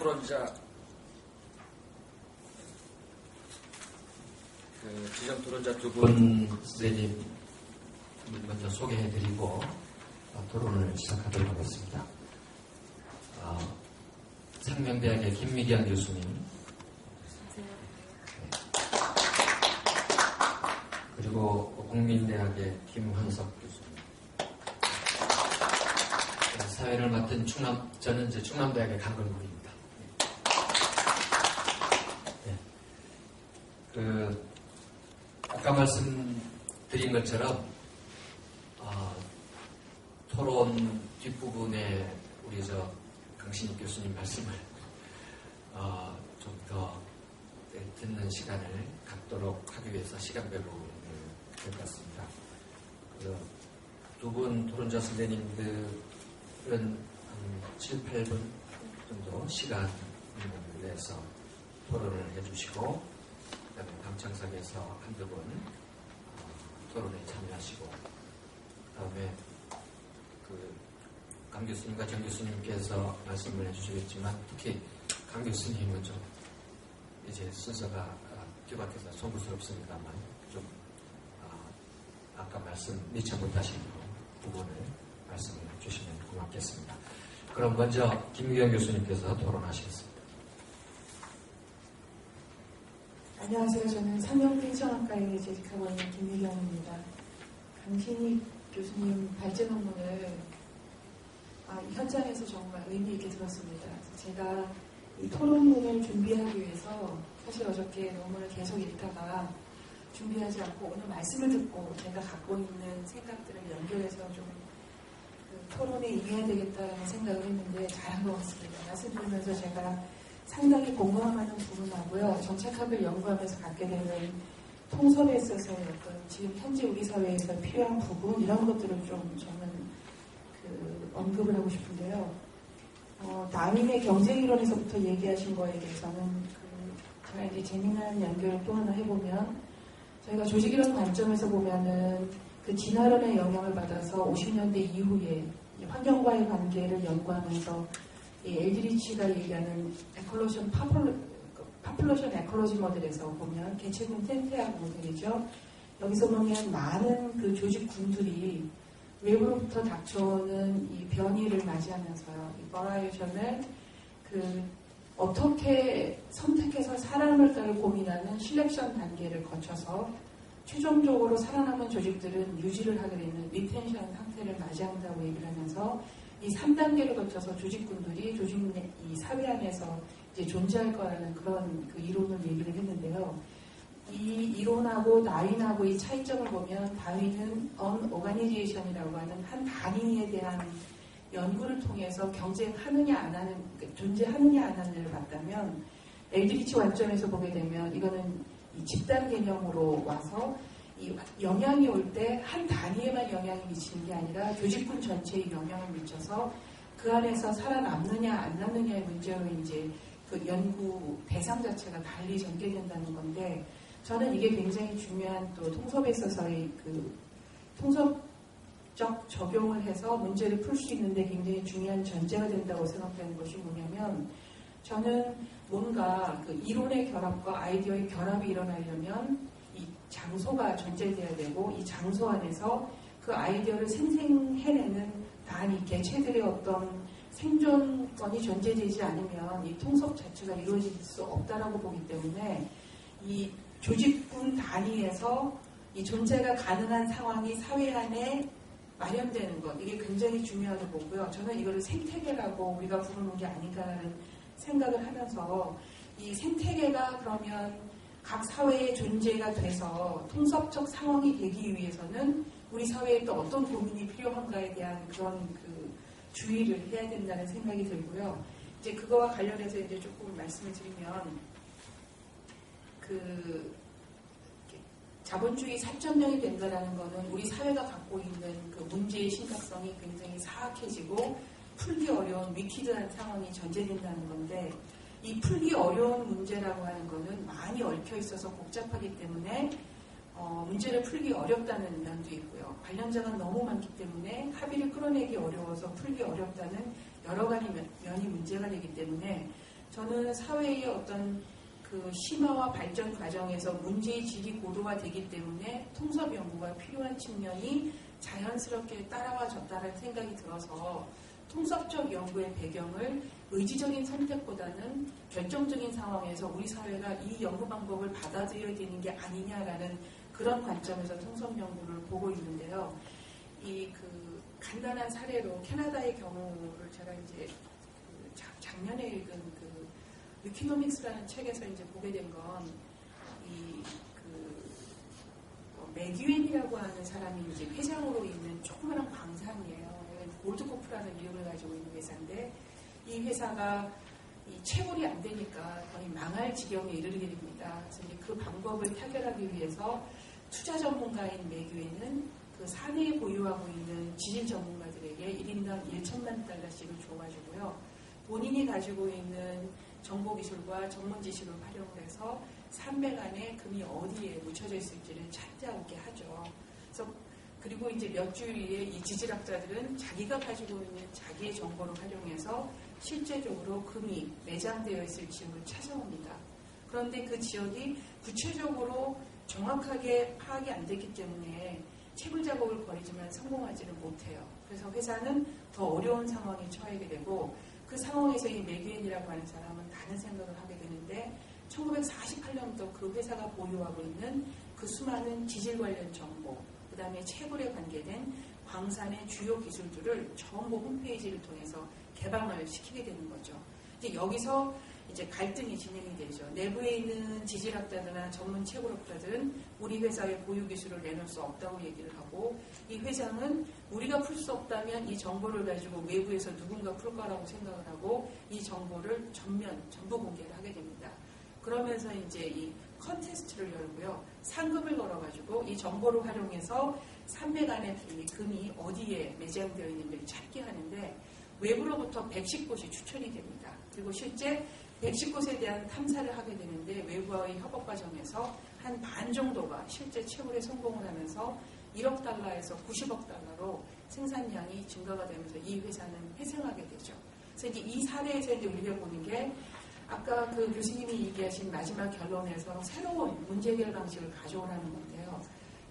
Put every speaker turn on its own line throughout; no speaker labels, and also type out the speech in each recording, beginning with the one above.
토론자 지정 토론자 두 분 선생님 먼저 소개해드리고 토론을 시작하도록 하겠습니다. 상명대학의 김미경 교수님, 그리고 국민대학의 김환석 교수님, 사회를 맡은 저는 이제 충남대학의 강건국입니다. 아까 말씀드린 것처럼 토론 뒷부분에 우리 강신익 교수님 말씀을 좀 더 듣는 시간을 갖도록 하기 위해서 시간별로 될 것 같습니다. 두 분 토론자 선생님들은 한 7, 8분 정도 시간을 내서 토론을 해주시고, 그다음에 방청석에서 한두 분 토론에 참여하시고, 그다음에 강 교수님과 정 교수님께서 말씀을 해주시겠지만, 특히 강 교수님은 좀 이제 순서가 뒤바뀌어서 송구스럽습니다만 좀 아까 말씀 미처 못하신 부분을 말씀을 주시면 고맙겠습니다. 그럼 먼저 김미경 교수님께서 토론하시겠습니다.
안녕하세요. 저는 상명대 행정학과에 재직하고 있는 김미경입니다. 강신익 교수님 발제 논문을 현장에서 정말 의미 있게 들었습니다. 제가 이 토론문을 준비하기 위해서 사실 어저께 논문을 계속 읽다가 준비하지 않고 오늘 말씀을 듣고 제가 갖고 있는 생각들을 연결해서 좀 토론에 임해야 되겠다는 생각을 했는데 잘한 것 같습니다. 말씀 드리면서 제가 상당히 공감하는 부분하고요. 정책학을 연구하면서 갖게 되는 통섭에 있어서 어떤 지금 현재 우리 사회에서 필요한 부분 이런 것들을 좀 저는 언급을 하고 싶은데요. 다윈의 경제이론에서부터 얘기하신 거에 대해서는 제가 이제 재미난 연결을 또 하나 해보면 저희가 조직이론 관점에서 보면은 그 진화론의 영향을 받아서 50년대 이후에 환경과의 관계를 연구하면서 이 엘드리치가 얘기하는 파퓰레이션 에콜로지 모델에서 보면 개체군 생태학 모델이죠. 여기서 보면 많은 그 조직군들이 외부로부터 닥쳐오는 이 변이를 맞이하면서요. 이 버라이어션을 어떻게 선택해서 살아남을까를 고민하는 실렉션 단계를 거쳐서 최종적으로 살아남은 조직들은 유지를 하게 되는 리텐션 상태를 맞이한다고 얘기를 하면서 이 3단계를 거쳐서 조직군들이 이 사회 안에서 이제 존재할 거라는 그런 이론을 얘기를 했는데요. 이 이론하고 다윈하고의 차이점을 보면 다윈은 언오가니제이션이라고 하는 한 단위에 대한 연구를 통해서 경쟁하느냐 안 하는, 존재하느냐 안 하느냐를 봤다면 엘드리치 관점에서 보게 되면 이거는 이 집단 개념으로 와서 이 영향이 올 때 한 단위에만 영향이 미치는 게 아니라 조직군 전체에 영향을 미쳐서 그 안에서 살아남느냐 안 남느냐의 문제로 이제 그 연구 대상 자체가 달리 전개된다는 건데, 저는 이게 굉장히 중요한 또 통섭에 있어서의 통섭적 적용을 해서 문제를 풀 수 있는데 굉장히 중요한 전제가 된다고 생각되는 것이 뭐냐면, 저는 뭔가 이론의 결합과 아이디어의 결합이 일어나려면 이 장소가 존재돼야 되고, 이 장소 안에서 그 아이디어를 생생해내는 단위, 개체들의 어떤 생존권이 존재되지 않으면 이 통섭 자체가 이루어질 수 없다라고 보기 때문에 이 조직군 단위에서 이 존재가 가능한 상황이 사회 안에 마련되는 것, 이게 굉장히 중요하다고 보고요. 저는 이거를 생태계라고 우리가 부르는 게 아닌가라는 생각을 하면서, 이 생태계가 그러면 각 사회의 존재가 돼서 통섭적 상황이 되기 위해서는 우리 사회에 또 어떤 고민이 필요한가에 대한 그런 주의를 해야 된다는 생각이 들고요. 이제 그거와 관련해서 이제 조금 말씀을 드리면, 자본주의 사점령이 된다는 것은 우리 사회가 갖고 있는 그 문제의 심각성이 굉장히 사악해지고 풀기 어려운 위키드한 상황이 전제된다는 건데, 이 풀기 어려운 문제라고 하는 것은 많이 얽혀 있어서 복잡하기 때문에 문제를 풀기 어렵다는 면도 있고요. 관련자가 너무 많기 때문에 합의를 끌어내기 어려워서 풀기 어렵다는 여러 가지 면이 문제가 되기 때문에, 저는 사회의 어떤 그 심화와 발전 과정에서 문제의 질이 고도화되기 때문에 통섭 연구가 필요한 측면이 자연스럽게 따라와졌다는 생각이 들어서 통섭적 연구의 배경을 의지적인 선택보다는 결정적인 상황에서 우리 사회가 이 연구 방법을 받아들여야 되는 게 아니냐라는 그런 관점에서 통섭 연구를 보고 있는데요. 이 그 간단한 사례로 캐나다의 경우를 제가 이제 작년에 읽은 그 위키노믹스라는 책에서 이제 보게 된 건 이 그 맥유엔이라고 하는 사람이 이제 회장으로 있는 조그마한 광산이에요. 골드코프라는 이름을 가지고 있는 회사인데 이 회사가 이 채굴이 안 되니까 거의 망할 지경에 이르게 됩니다. 그래서 이제 그 방법을 타결하기 위해서 투자 전문가인 맥유엔은 그 산에 보유하고 있는 지질 전문가들에게 1인당 1천만 달러씩을 줘가지고요. 본인이 가지고 있는 정보 기술과 전문 지식을 활용해서 산맥 안에 금이 어디에 묻혀져 있을지를 찾아오게 하죠. 그래서 그리고 이제 몇 주일 뒤에 이 지질학자들은 자기가 가지고 있는 자기의 정보를 활용해서 실제적으로 금이 매장되어 있을 지역을 찾아옵니다. 그런데 그 지역이 구체적으로 정확하게 파악이 안 됐기 때문에 채굴 작업을 벌이지만 성공하지는 못해요. 그래서 회사는 더 어려운 상황에 처하게 되고 그 상황에서 이 맥유엔이라고 하는 사람은 다른 생각을 하게 되는데 1948년부터 그 회사가 보유하고 있는 그 수많은 지질 관련 정보 그 다음에 채굴에 관계된 광산의 주요 기술들을 전부 홈페이지를 통해서 개방을 시키게 되는 거죠. 이제 여기서 이제 갈등이 진행이 되죠. 내부에 있는 지질학자들이나 전문 채굴업자들은 우리 회사의 보유 기술을 내놓을 수 없다고 얘기를 하고 이 회장은 우리가 풀 수 없다면 이 정보를 가지고 외부에서 누군가 풀 거라고 생각을 하고 이 정보를 전부 공개를 하게 됩니다. 그러면서 이제 이 컨테스트를 열고요. 상금을 걸어가지고 이 정보를 활용해서 산맥 안에 이 금이 어디에 매장되어 있는지를 찾게 하는데 외부로부터 110곳이 추천이 됩니다. 그리고 실제 110곳에 대한 탐사를 하게 되는데 외부와의 협업 과정에서 한 반 정도가 실제 채굴에 성공을 하면서 1억 달러에서 90억 달러로 생산량이 증가가 되면서 이 회사는 회생하게 되죠. 그래서 이제 이 사례에서 이제 우리가 보는 게 아까 그 교수님이 얘기하신 마지막 결론에서 새로운 문제 해결 방식을 가져오라는 건데요.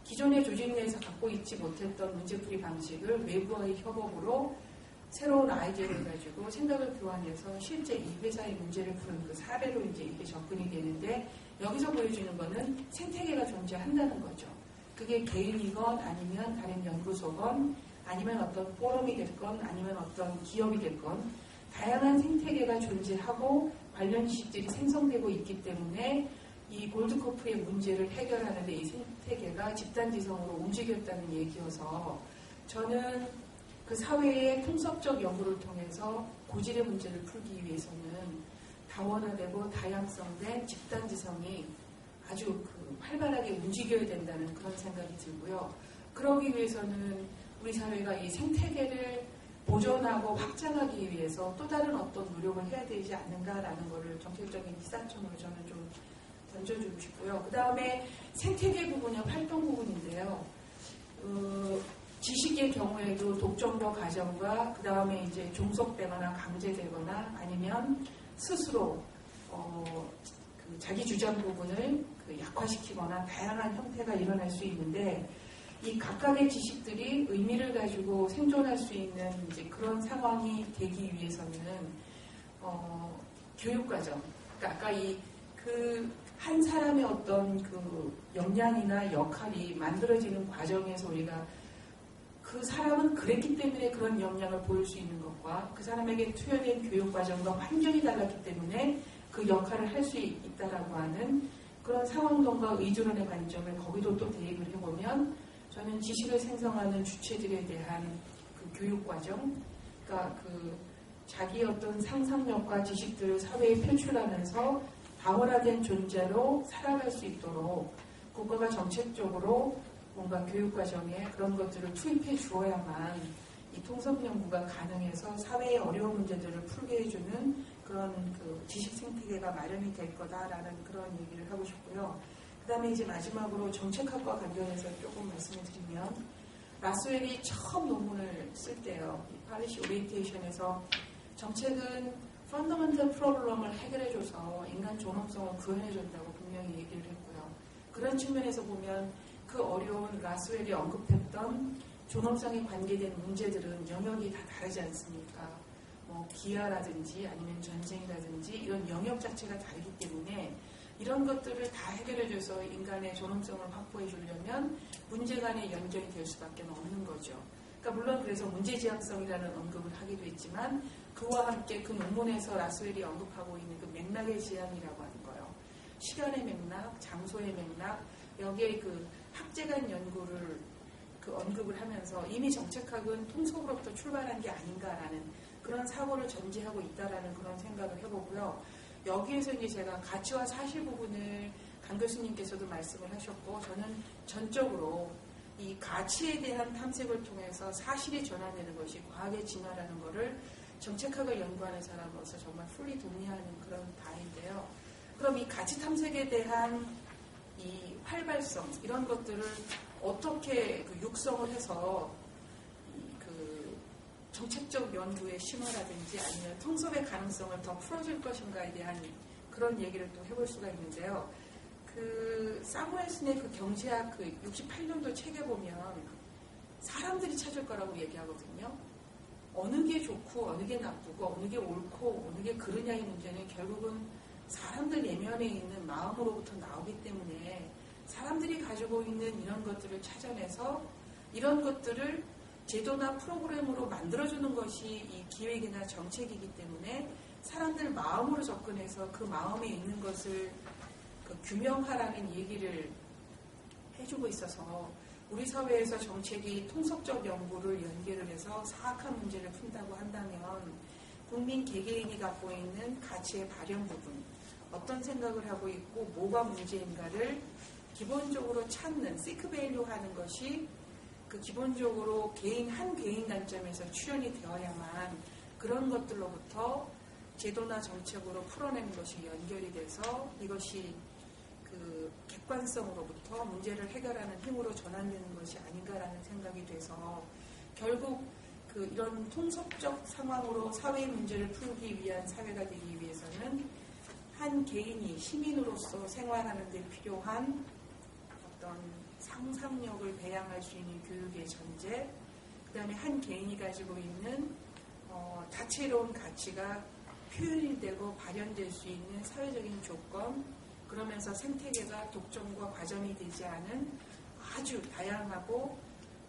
기존의 조직 내에서 갖고 있지 못했던 문제풀이 방식을 외부와의 협업으로 새로운 아이디어를 가지고 생각을 교환해서 실제 이 회사의 문제를 푸는 그 사례로 이제 이게 접근이 되는데 여기서 보여주는 거는 생태계가 존재한다는 거죠. 그게 개인이건 아니면 다른 연구소건 아니면 어떤 포럼이 됐건 아니면 어떤 기업이 됐건 다양한 생태계가 존재하고 관련 지식들이 생성되고 있기 때문에 이 골드코프의 문제를 해결하는데 이 생태계가 집단지성으로 움직였다는 얘기여서 저는 그 사회의 통섭적 연구를 통해서 고질의 문제를 풀기 위해서는 다원화되고 다양성된 집단지성이 아주 그 활발하게 움직여야 된다는 그런 생각이 들고요. 그러기 위해서는 우리 사회가 이 생태계를 보존하고 확장하기 위해서 또 다른 어떤 노력을 해야 되지 않는가라는 것을 정책적인 시사점으로 저는 좀 던져주고 싶고요. 그 다음에 생태계 부분이 활동 부분인데요. 지식의 경우에도 독점과 가정과 그 다음에 이제 종속되거나 강제되거나 아니면 스스로 그 자기 주장 부분을 그 약화시키거나 다양한 형태가 일어날 수 있는데 이 각각의 지식들이 의미를 가지고 생존할 수 있는 이제 그런 상황이 되기 위해서는 교육과정, 그러니까 아까 한 사람의 어떤 그 역량이나 역할이 만들어지는 과정에서 우리가 그 사람은 그랬기 때문에 그런 역량을 보일 수 있는 것과 그 사람에게 투여된 교육과정과 환경이 달랐기 때문에 그 역할을 할 수 있다라고 하는 그런 상황론과 의존론의 관점을 거기도 또 대입을 해보면 저는 지식을 생성하는 주체들에 대한 그 교육과정, 그러니까 그 자기의 어떤 상상력과 지식들을 사회에 표출하면서 다원화된 존재로 살아갈 수 있도록 국가가 정책적으로 뭔가 교육과정에 그런 것들을 투입해 주어야만 이 통섭 연구가 가능해서 사회의 어려운 문제들을 풀게 해주는 그런 그 지식 생태계가 마련이 될 거다라는 그런 얘기를 하고 싶고요. 그 다음에 이제 마지막으로 정책학과 관련해서 조금 말씀을 드리면 라스웰이 처음 논문을 쓸 때요. 이 파리시 오리엔테이션에서 정책은 펀더멘털 프로블럼을 해결해줘서 인간 존엄성을 구현해준다고 분명히 얘기를 했고요. 그런 측면에서 보면 그 어려운 라스웰이 언급했던 존엄성에 관계된 문제들은 영역이 다 다르지 않습니까? 뭐 기아라든지 아니면 전쟁이라든지 이런 영역 자체가 다르기 때문에 이런 것들을 다 해결해줘서 인간의 존엄성을 확보해주려면 문제 간의 연결이 될 수밖에 없는 거죠. 그러니까 물론 그래서 문제지향성이라는 언급을 하기도 했지만 그와 함께 그 논문에서 라스웰이 언급하고 있는 그 맥락의 지향이라고 하는 거예요. 시간의 맥락, 장소의 맥락, 여기에 그 학제간 연구를 그 언급을 하면서 이미 정책학은 통속으로부터 출발한 게 아닌가라는 그런 사고를 전제하고 있다라는 그런 생각을 해보고요. 여기에서 이제 제가 가치와 사실 부분을 강 교수님께서도 말씀을 하셨고 저는 전적으로 이 가치에 대한 탐색을 통해서 사실이 전환되는 것이 과학의 진화라는 것을 정책학을 연구하는 사람으로서 정말 풀리 동의하는 그런 바인데요. 그럼 이 가치 탐색에 대한 이 활발성 이런 것들을 어떻게 그 육성을 해서 그 정책적 연구의 심화라든지 아니면 통섭의 가능성을 더 풀어줄 것인가에 대한 그런 얘기를 또 해볼 수가 있는데요. 그 사무엘슨의 그 경제학 그 68년도 책에 보면 사람들이 찾을 거라고 얘기하거든요. 어느 게 좋고 어느 게 나쁘고 어느 게 옳고 어느 게 그르냐의 문제는 결국은 사람들 내면에 있는 마음으로부터 나오기 때문에 사람들이 가지고 있는 이런 것들을 찾아내서 이런 것들을 제도나 프로그램으로 만들어주는 것이 이 기획이나 정책이기 때문에 사람들 마음으로 접근해서 그 마음에 있는 것을 그 규명하라는 얘기를 해주고 있어서 우리 사회에서 정책이 통속적 연구를 연계를 해서 사악한 문제를 푼다고 한다면 국민 개개인이 갖고 있는 가치의 발현 부분 어떤 생각을 하고 있고 뭐가 문제인가를 기본적으로 찾는 시크 밸류 하는 것이 그 기본적으로 한 개인 관점에서 출현이 되어야만 그런 것들로부터 제도나 정책으로 풀어내는 것이 연결이 돼서 이것이 그 객관성으로부터 문제를 해결하는 힘으로 전환되는 것이 아닌가라는 생각이 돼서 결국 그 이런 통속적 상황으로 사회의 문제를 풀기 위한 사회가 되기 위해서는 한 개인이 시민으로서 생활하는 데 필요한 어떤 상상력을 배양할 수 있는 교육의 전제, 그 다음에 한 개인이 가지고 있는 다채로운 가치가 표현이 되고 발현될 수 있는 사회적인 조건, 그러면서 생태계가 독점과 과점이 되지 않은 아주 다양하고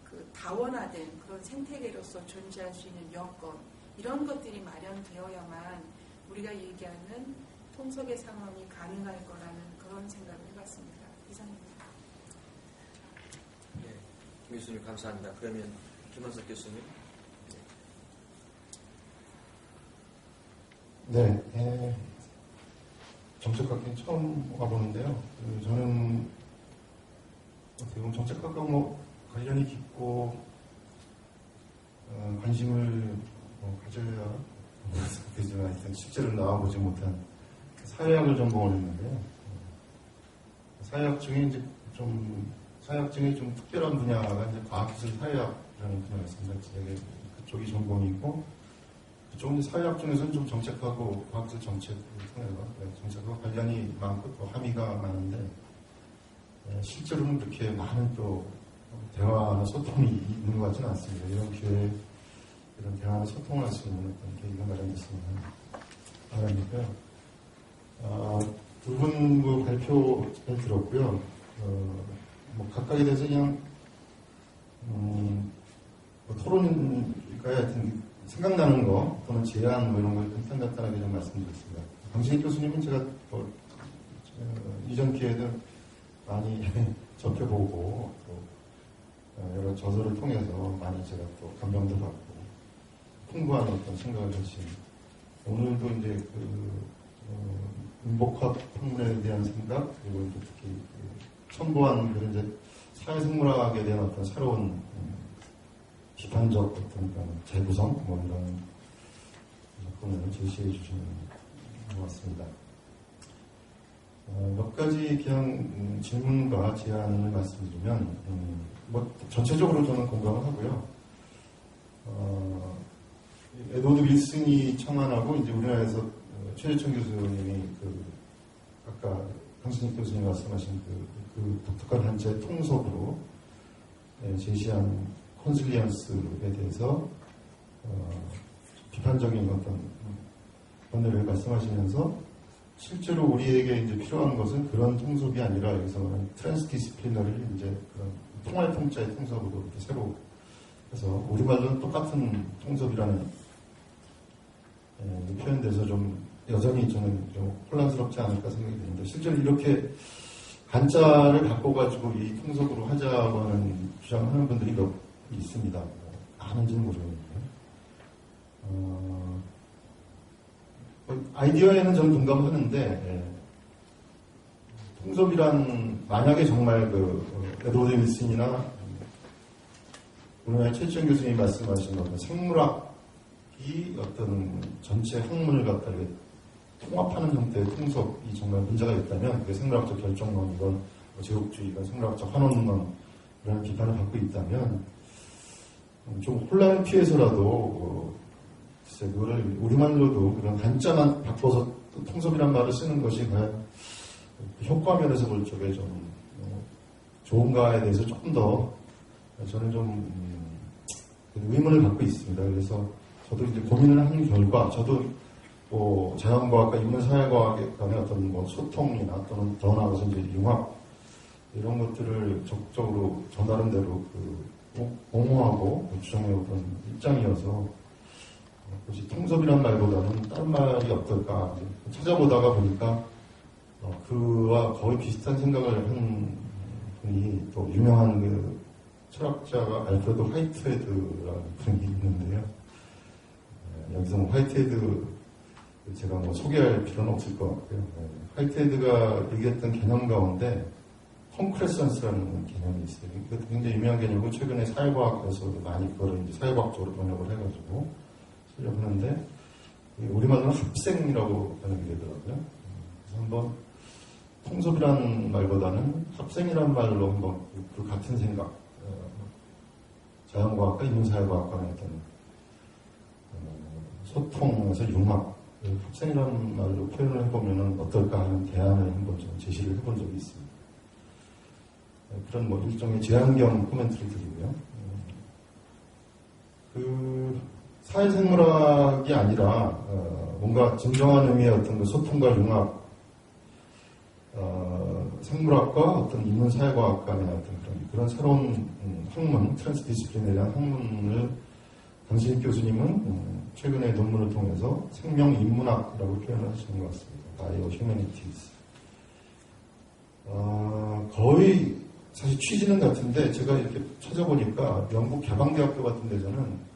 그 다원화된 그런 생태계로서 존재할 수 있는 여건, 이런 것들이 마련되어야만 우리가 얘기하는 통속의 상황이 가능할 거라는 그런 생각을 해봤습니다. 이상입니다.
네, 김 교수님 감사합니다. 그러면 김원석 교수님.
네, 정책학회 처음 와보는데요. 저는 어떻게 보면 정책학과 관련이 깊고 관심을 가져야 되지만 실제로 나와보지 못한 사회학을 전공을 했는데요. 사회학 중에 이제 사회학 중에 좀 특별한 분야가 이제 과학기술 사회학이라는 분야가 있습니다. 그쪽이 전공이고, 그쪽은 사회학 중에서는 좀 정책하고 과학기술 정책과 관련이 많고 또 함의가 많은데, 실제로는 그렇게 많은 또 대화나 소통이 있는 것 같지는 않습니다. 이런 기회에 이런 대화나 소통을 할 수 있는 어떤 계기가 마련됐으면 바람이고요. 두 분 발표를 들었고요. 각각에 대해서 그냥 토론일까요? 하여튼 생각나는 거 또는 제안 이런 걸 간단하게 좀 말씀드렸습니다. 강신익 교수님은 제가 이전 기회에도 많이 접해보고 또 여러 저서를 통해서 많이 제가 또 감명도 받고 풍부한 어떤 생각을 하신, 오늘도 이제 인복학 학문에 대한 생각, 그리고 특히 첨보한 그런 이제 사회생물학에 대한 어떤 새로운 비판적 어떤 재구성 이런 작품을 제시해 주시는 것 같습니다. 몇 가지 그냥 질문과 제안을 말씀드리면, 전체적으로 저는 공감을 하고요. 에드워드 윌슨이 청안하고 이제 우리나라에서 최재천 교수님이 아까 강신익 교수님 말씀하신 그 독특한 한자의 통섭으로 제시한 콘실리언스에 대해서 비판적인 어떤 번뇌를 말씀하시면서 실제로 우리에게 이제 필요한 것은 그런 통섭이 아니라 여기서는 트랜스디시플리너를 이제 그런 통할 통자의 통섭으로 이렇게 새로 해서 우리말로는 똑같은 통섭이라는 표현돼서 좀 여전히 저는 좀 혼란스럽지 않을까 생각이 듭니다. 실제로 이렇게 한자를 바꿔가지고 이 통섭으로 하자고 하는 주장하는 분들이 몇 있습니다. 아는지는 모르겠는데. 아이디어에는 저는 공감하는데, 통섭이란, 만약에 정말 에드워드 윌슨이나, 우리나라 최지영 교수님이 말씀하신 어떤 생물학이 어떤 전체 학문을 갖다 이렇게 통합하는 형태의 통섭이 정말 문제가 있다면, 그게 생물학적 결정론이건, 제국주의건, 생물학적 환원론, 이런 비판을 받고 있다면, 좀 혼란을 피해서라도, 글쎄, 그거를 우리말로도 그런 한자만 바꿔서 통섭이란 말을 쓰는 것이 과연 효과 면에서 볼 적에 좀 좋은가에 대해서 조금 더 저는 좀 의문을 갖고 있습니다. 그래서 저도 이제 고민을 한 결과, 저도 뭐 자연과학과 인문사회과학의 간의 어떤 뭐 소통이나 또는 더 나아가서 이제 융합 이런 것들을 적극적으로 저 나름대로 옹호하고 주장해오던 입장이어서 굳이 통섭이란 말보다는 다른 말이 어떨까 찾아보다가 보니까 그와 거의 비슷한 생각을 한 분이 또 유명한 철학자가 알프레드 화이트헤드라는 분이 있는데요. 여기서 뭐 화이트헤드 제가 뭐 소개할 필요는 없을 것 같고요. 화이트헤드가 얘기했던 개념 가운데 콘크레선스라는 개념이 있어요. 이것도 굉장히 유명한 개념이고 최근에 사회과학에서도 많이 그거를 이제 사회과학적으로 번역을 해가지고 하는데 우리말로는 합생이라고 번역이 되더라고요. 그래서 한번 통섭이라는 말보다는 합생이라는 말로 한번 그 같은 생각, 자연과학과 인문사회과학과의 어떤 소통에서 융합, 합생이라는 말로 표현을 해보면 어떨까 하는 대안을 한번 좀 제시를 해본 적이 있습니다. 그런 뭐 일종의 제안경 코멘트를 드리고요. 사회생물학이 아니라 뭔가 진정한 의미의 어떤 그 소통과 융합, 생물학과 어떤 인문사회과학 간의 어떤 그런 새로운 학문, 트랜스디시플린에 대한 학문을 강신익 교수님은 최근에 논문을 통해서 생명인문학이라고 표현을 하시는 것 같습니다. 바이오 휴머니티즈. 거의 사실 취지는 같은데 제가 이렇게 찾아보니까 영국 개방대학교 같은 데서는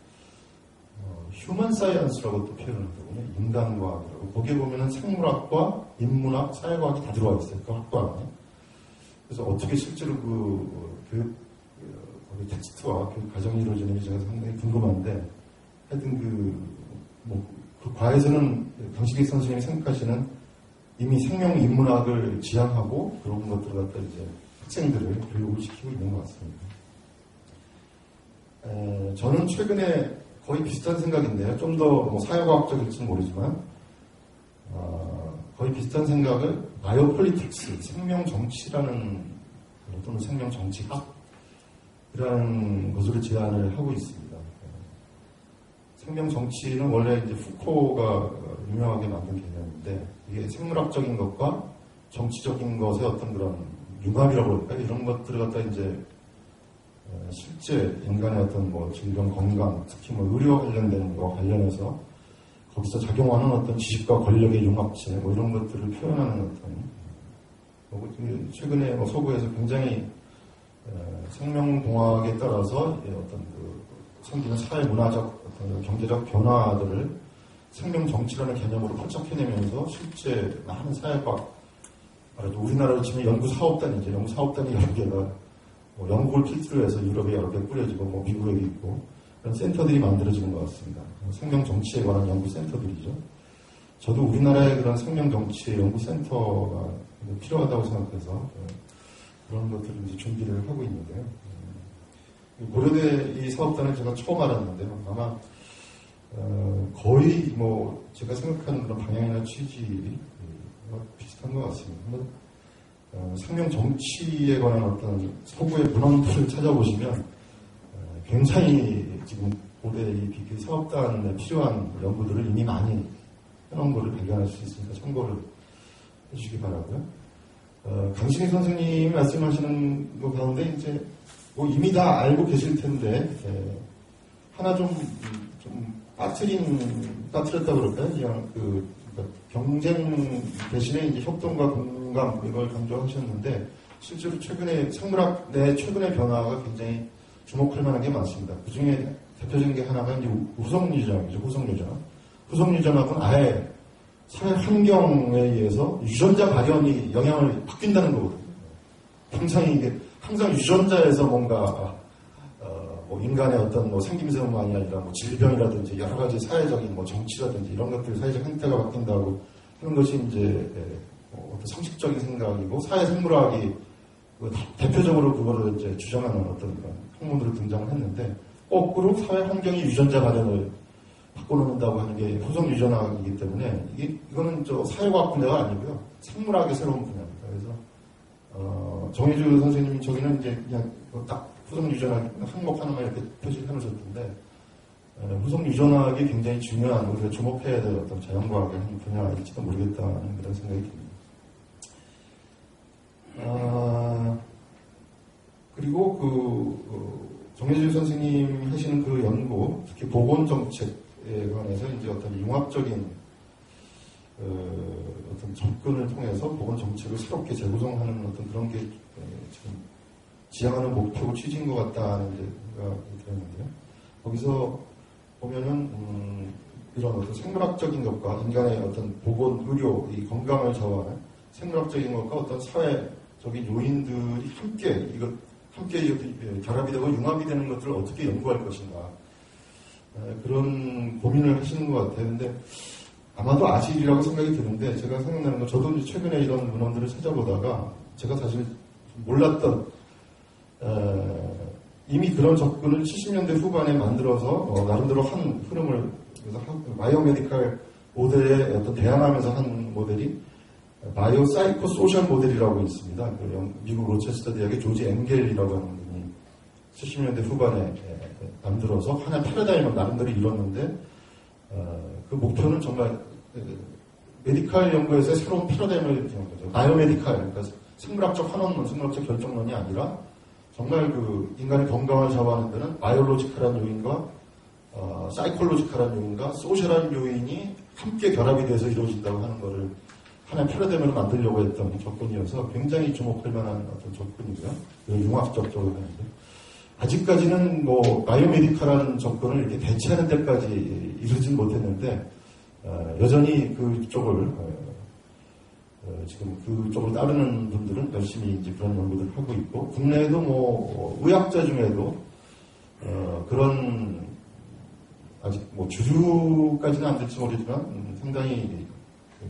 휴먼 사이언스라고 또 표현을 하거든요. 인간과학이라고. 거기에 보면은 생물학과 인문학, 사회과학이 다 들어와 있어요. 그 학과 안에. 그래서 어떻게 실제로 교육 텍스트와 교육 과정이 이루어지는지 제가 상당히 궁금한데, 하여튼 그 과에서는 강식익 선생님이 생각하시는 이미 생명 인문학을 지향하고 그런 것들을 갖다 이제 학생들을 교육을 시키고 있는 것 같습니다. 저는 최근에 거의 비슷한 생각인데요. 좀 더 사회과학적일지는 모르지만 거의 비슷한 생각을 바이오폴리틱스, 생명정치라는 또는 생명정치학이라는 것으로 제안을 하고 있습니다. 생명정치는 원래 이제 푸코가 유명하게 만든 개념인데 이게 생물학적인 것과 정치적인 것의 어떤 그런 융합이라고 할까요? 이런 것들을 갖다 이제 실제 인간의 어떤 질병, 건강, 특히 의료 관련된 거 관련해서 거기서 작용하는 어떤 지식과 권력의 융합체, 이런 것들을 표현하는 어떤, 최근에 서구에서 굉장히 생명공학에 따라서 어떤 생기는 사회 문화적, 어떤 경제적 변화들을 생명정치라는 개념으로 포착해내면서 실제 많은 사회과학, 말해도 우리나라로 치면 연구사업단이죠. 연구사업단이 여러 개가 영국을 필두로 해서 유럽에 여러 개 뿌려지고 미국에 있고 그런 센터들이 만들어지는 것 같습니다. 생명정치에 관한 연구센터들이죠. 저도 우리나라의 그런 생명정치 연구센터가 필요하다고 생각해서 그런 것들을 이제 준비를 하고 있는데요. 고려대 이 사업단을 제가 처음 알았는데요. 아마 거의 뭐 제가 생각하는 그런 방향이나 취지와 비슷한 것 같습니다. 상명 정치에 관한 어떤 서구의 문헌들을 찾아보시면 굉장히 지금 올해 이 BK 사업단에 필요한 연구들을 이미 많이 해놓은 것을 발견할 수 있으니까 참고를 해주시기 바라고요. 강신희 선생님이 말씀하시는 것 가운데 이제 뭐 이미 다 알고 계실 텐데 하나 좀 빠뜨렸다 그럴까요? 그냥 그러니까 경쟁 대신에 이제 협동과 공감 이걸 강조하셨는데 실제로 최근에 생물학 내 최근의 변화가 굉장히 주목할 만한 게 많습니다. 그 중에 대표적인 게 하나가 이제 후성유전학이죠. 후성유전학은 아예 사회 환경에 의해서 유전자 발현이 영향을 바뀐다는 거거든요. 항상 유전자에서 뭔가 뭐 인간의 어떤 뭐 생김새만이 아니라 뭐 질병이라든지 여러 가지 사회적인 뭐 정치라든지 이런 것들 사회적 행태가 바뀐다고 하는 것이 이제 어떤 상식적인 생각이고 사회 생물학이 대표적으로 그거를 이제 주장하는 어떤 그런 학문으로 등장을 했는데 거꾸로 사회 환경이 유전자 발현을 바꿔놓는다고 하는 게 후성 유전학이기 때문에 이거는 저 사회과학 분야가 아니고요 생물학의 새로운 분야입니다. 그래서 정혜주 선생님이 저기는 이제 그냥 딱 후성 유전학 항목 하나만 이렇게 표시를 해놓으셨던데 후성 유전학이 굉장히 중요한 우리가 주목해야 될 어떤 자연과학의 한 분야일지도 모르겠다는 그런 생각이 듭니다. 그리고 정혜주 선생님이 하시는 그 연구, 특히 보건정책에 관해서 이제 어떤 융합적인 어떤 접근을 통해서 보건정책을 새롭게 재구성하는 어떤 그런 게 지금 지향하는 목표고 취지인 것 같다는 이제 생각이 들었는데요. 거기서 보면은 이런 어떤 생물학적인 것과 인간의 어떤 보건, 의료, 이 건강을 좌우하는 생물학적인 것과 어떤 사회적인 요인들이 함께 결합이 되고 융합이 되는 것들을 어떻게 연구할 것인가 그런 고민을 하시는 것 같아요. 근데 아마도 아직이라고 생각이 드는데 제가 생각나는 건 저도 이제 최근에 이런 문헌들을 찾아보다가 제가 사실 몰랐던 이미 그런 접근을 70년대 후반에 만들어서 나름대로 한 흐름을 그래서 바이오메디컬 모델에 어떤 대항하면서 한 모델이 바이오 사이코 소셜 모델이라고 있습니다. 미국 로체스터 대학의 조지 앵겔이라고 하는 분이 70년대 후반에 만들어서 하나의 패러다임을 나름대로 이뤘는데 그 목표는 정말 메디컬 연구에서의 새로운 패러다임을 일으키는 거죠. 바이오메디컬, 그러니까 생물학적 환원론, 생물학적 결정론이 아니라 정말 그 인간의 건강을 좌우하는 데는 바이올로지컬한 요인과 사이콜로지컬한 요인과 소셜한 요인이 함께 결합이 돼서 이루어진다고 하는 것을 하나의 패러다임으로 만들려고 했던 접근이어서 굉장히 주목할 만한 어떤 접근이고요. 융합적 접근인데 아직까지는 뭐 바이오메디컬한 접근을 이렇게 대체하는 데까지 이르진 못했는데 여전히 그쪽을 지금 그쪽을 따르는 분들은 열심히 이제 그런 연구들을 하고 있고 국내에도 뭐 의학자 중에도 그런 아직 뭐 주류까지는 안 될지 모르지만 상당히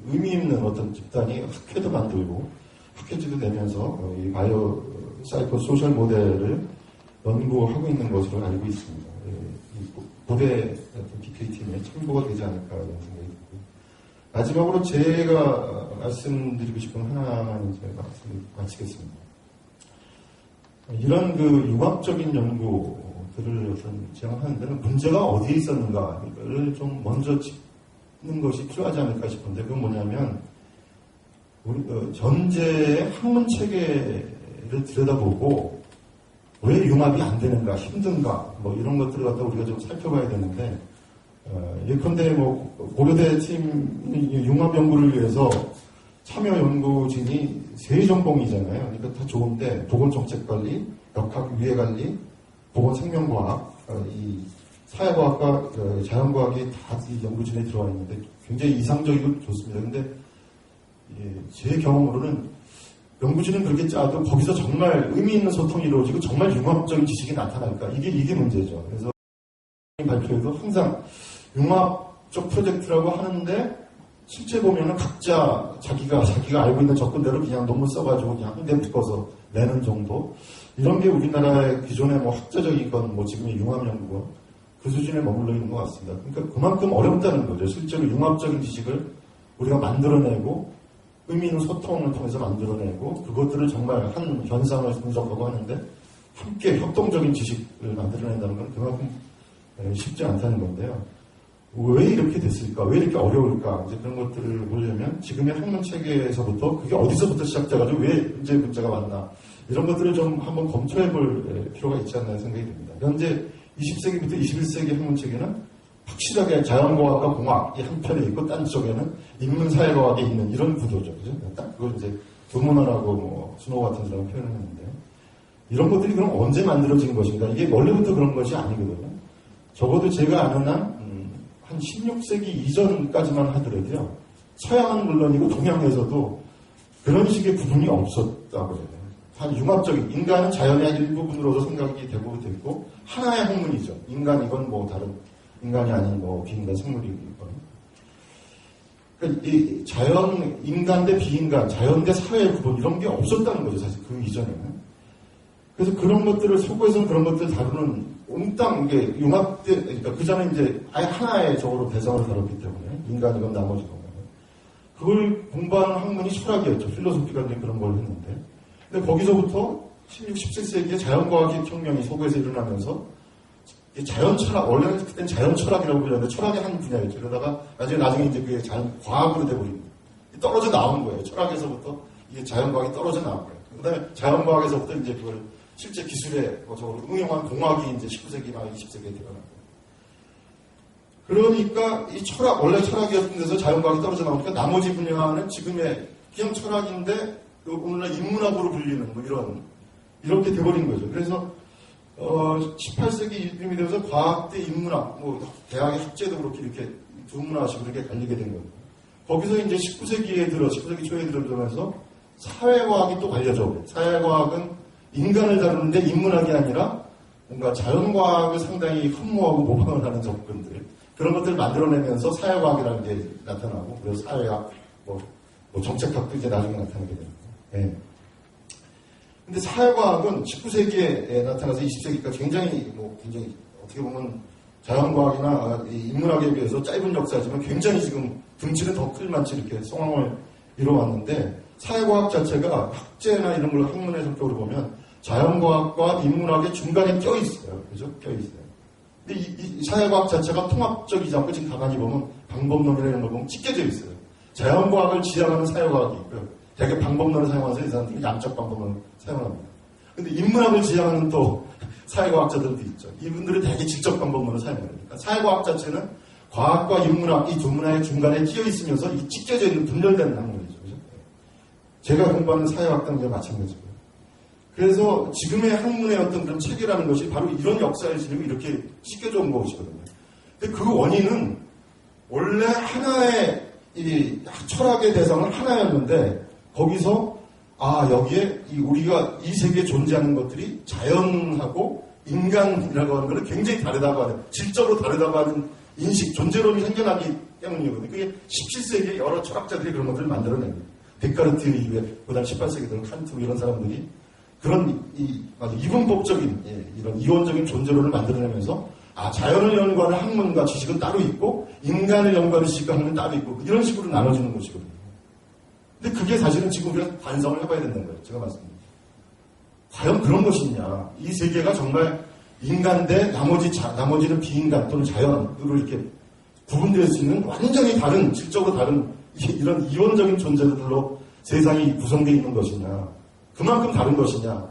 의미 있는 어떤 집단이 학회도 만들고 학회지도 내면서 이 바이오 사이코 소셜 모델을 연구하고 있는 것으로 알고 있습니다. 고대 BK팀에 참고가 되지 않을까 이런 생각이 들고 마지막으로 제가 말씀드리고 싶은 하나만 이제 마치겠습니다. 이런 그 융합적인 연구들을 어떤 지향하는 데는 문제가 어디에 있었는가를 좀 먼저 짚는 것이 필요하지 않을까 싶은데 그건 뭐냐면 우리 전제의 학문 체계를 들여다보고 왜 융합이 안 되는가, 힘든가, 뭐 이런 것들을 갖다 우리가 좀 살펴봐야 되는데, 예컨대 뭐 고려대 팀 융합 연구를 위해서 참여 연구진이 세 전공이잖아요. 그러니까 다 좋은데 보건정책관리, 역학 유해관리, 보건생명과학, 이 사회과학과 자연과학이 다 이 연구진에 들어와 있는데 굉장히 이상적이고 좋습니다. 근데 제 경험으로는 연구진은 그렇게 짜도 거기서 정말 의미 있는 소통이 이루어지고 정말 융합적인 지식이 나타날까? 이게 문제죠. 그래서 발표에도 항상 융합적 프로젝트라고 하는데 실제 보면은 각자 자기가 알고 있는 접근대로 그냥 논문 써가지고 그냥 한 대 묶어서 내는 정도. 이런 게 우리나라의 기존의 뭐 학자적이건 뭐 지금의 융합 연구가 그 수준에 머물러 있는 것 같습니다. 그러니까 그만큼 어렵다는 거죠. 실제로 융합적인 지식을 우리가 만들어내고 의미 있는 소통을 통해서 만들어내고 그것들을 정말 한 현상을 분석하고 하는데 함께 협동적인 지식을 만들어낸다는 건 그만큼 쉽지 않다는 건데요. 왜 이렇게 됐을까? 왜 이렇게 어려울까? 이제 그런 것들을 보려면 지금의 학문 체계에서부터 그게 어디서부터 시작돼가지고 왜 이제 문제가 왔나? 이런 것들을 좀 한번 검토해 볼 필요가 있지 않나 생각이 듭니다. 현재 20세기부터 21세기 학문 체계는 확실하게 자연과학과 공학이 한편에 있고 딴 쪽에는 인문사회과학에 있는 이런 구조죠. 그죠? 딱 그걸 이제 교문화라고 뭐 스노우 같은 사람은 표현을 했는데 이런 것들이 그럼 언제 만들어진 것인가? 이게 원래부터 그런 것이 아니거든요. 적어도 제가 아는 한 16세기 이전까지만 하더라도요. 서양은 물론이고 동양에서도 그런 식의 구분이 없었다고 해요. 한 융합적인 인간은 자연의 일부분으로도 생각이 되고 됐고 하나의 학문이죠. 인간이건 뭐 다른 인간이 아닌 뭐 비인간 생물이건. 그러니까 이 자연 인간 대 비인간, 자연 대 사회 구분 이런 게 없었다는 거죠. 사실 그 이전에는. 그래서 그런 것들을 서구에서는 그런 것들을 다루는 옹땅 이게 융합돼 그러니까 그 전에 이제 아예 하나의 적으로 대상으로 다뤘기 때문에 인간이건 나머지건 그걸 공부하는 학문이 철학이었죠. 필로소피가 이제 그런 걸 했는데. 근데 거기서부터 16, 17세기에 자연과학의 혁명이 서구에서 일어나면서 자연 철학, 원래는 그때는 자연 철학이라고 불렸는데 철학의 한 분야였죠. 그러다가 나중에 이제 그게 자연 과학으로 돼버린 떨어져 나온 거예요. 철학에서부터 이게 자연과학이 떨어져 나온 거예요. 그 다음에 자연과학에서부터 이제 그걸 실제 기술에 응용한 공학이 이제 19세기 말 20세기에 태어났고. 그러니까 이 철학, 원래 철학이었던 데서 자연과학이 떨어져 나오니까 나머지 분야는 지금의 그냥 철학인데 오늘날 인문학으로 불리는 뭐 이렇게 돼버린 거죠. 그래서 18세기 이듬이 되면서 과학 대 인문학, 뭐 대학의 학제도 그렇게 이렇게 두 문화식으로 이렇게 갈리게 된 거예요. 거기서 이제 19세기 초에 들어오면서 사회과학이 또 갈려져 버려요. 사회과학은 인간을 다루는데 인문학이 아니라 뭔가 자연과학을 상당히 흠모하고 모방을 하는 접근들 그런 것들을 만들어내면서 사회과학이라는 게 나타나고 그래서 사회학, 뭐 정책학도 이제 나중에 나타나게 됩니다. 네. 근데 사회과학은 19세기에 나타나서 20세기까지 굉장히 어떻게 보면 자연과학이나 인문학에 비해서 짧은 역사지만 굉장히 지금 등치는 더 클만치 이렇게 성황을 이뤄왔는데 사회과학 자체가 학제나 이런 걸 학문의 성격으로 보면 자연과학과 인문학의 중간에 껴있어요. 그죠? 껴있어요. 근데 이 사회과학 자체가 통합적이지 않고 지금 가만히 보면 방법론이나 이런 걸 보면 찢겨져 있어요. 자연과학을 지향하는 사회과학이 있고요. 되게 방법론을 사용해서 이 사람들이 양적 방법론을 사용합니다. 근데 인문학을 지향하는 또 사회과학자들도 있죠. 이분들은 되게 직접 방법론을 사용합니다. 그러니까 사회과학 자체는 과학과 인문학 이 두 문화의 중간에 끼어 있으면서 이 찢겨져 있는 분열된 학문이죠. 그죠? 제가 공부하는 사회학당과 마찬가지고요. 그래서 지금의 학문의 어떤 그런 체계라는 것이 바로 이런 역사를 지니고 이렇게 찢겨져 온 것이거든요. 근데 그 원인은 원래 하나의 이 철학의 대상은 하나였는데 거기서 여기에 우리가 이 세계에 존재하는 것들이 자연하고 인간이라고 하는 것은 굉장히 다르다고 하는 질적으로 다르다고 하는 인식, 존재론이 생겨나기 때문이거든요. 그게 17세기에 여러 철학자들이 그런 것들을 만들어낸 거예요. 데카르트 이후에 그다음 18세기들은 칸트 이런 사람들이 그런 이분법적인 이런 이원적인 존재론을 만들어내면서 자연을 연구하는 학문과 지식은 따로 있고 인간을 연구하는 지식과 따로 있고 이런 식으로 나눠지는 것이거든요. 근데 그게 사실은 지금 우리가 반성을 해봐야 된다는 거예요. 제가 말씀드립니다. 과연 그런 것이냐. 이 세계가 정말 인간 대 나머지는 비인간 또는 자연으로 이렇게 구분될 수 있는 완전히 다른, 질적으로 다른 이런 이원적인 존재들로 세상이 구성되어 있는 것이냐. 그만큼 다른 것이냐.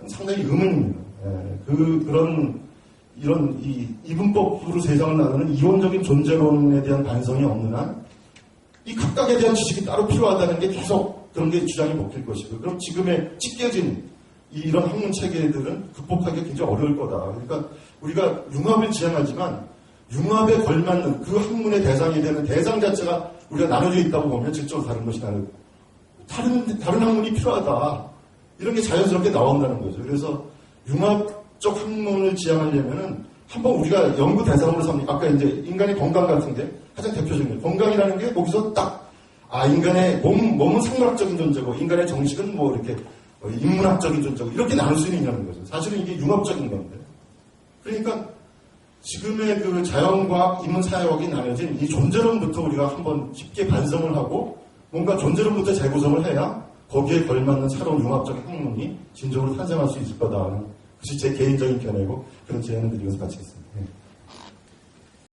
상당히 의문입니다. 이런 이분법으로 세상을 나누는 이원적인 존재론에 대한 반성이 없는 한 이 각각에 대한 지식이 따로 필요하다는 게 계속 그런 게 주장이 먹힐 것이고 그럼 지금의 찢겨진 이런 학문 체계들은 극복하기가 굉장히 어려울 거다. 그러니까 우리가 융합을 지향하지만 융합에 걸맞는 그 학문의 대상이 되는 대상 자체가 우리가 나눠져 있다고 보면 질적으로 다른 것이 다르고 다른 학문이 필요하다. 이런 게 자연스럽게 나온다는 거죠. 그래서 융합적 학문을 지향하려면은 한번 우리가 연구 대상으로 삼는 아까 이제 인간의 건강 같은 게 가장 대표적인 거예요. 건강이라는 게 거기서 딱 인간의 몸은 생물학적인 존재고 인간의 정식은 뭐 이렇게 인문학적인 존재고 이렇게 나눌 수 있냐는 거죠. 사실은 이게 융합적인 건데. 그러니까 지금의 그 자연과학, 인문사회학이 나눠진 이 존재론부터 우리가 한번 깊게 반성을 하고 뭔가 존재론부터 재구성을 해야 거기에 걸맞는 새로운 융합적 학문이 진정으로 탄생할 수 있을 거다 하는 것이 제 개인적인 견해고 그런 제안을 드리면서 마치겠습니다. 예.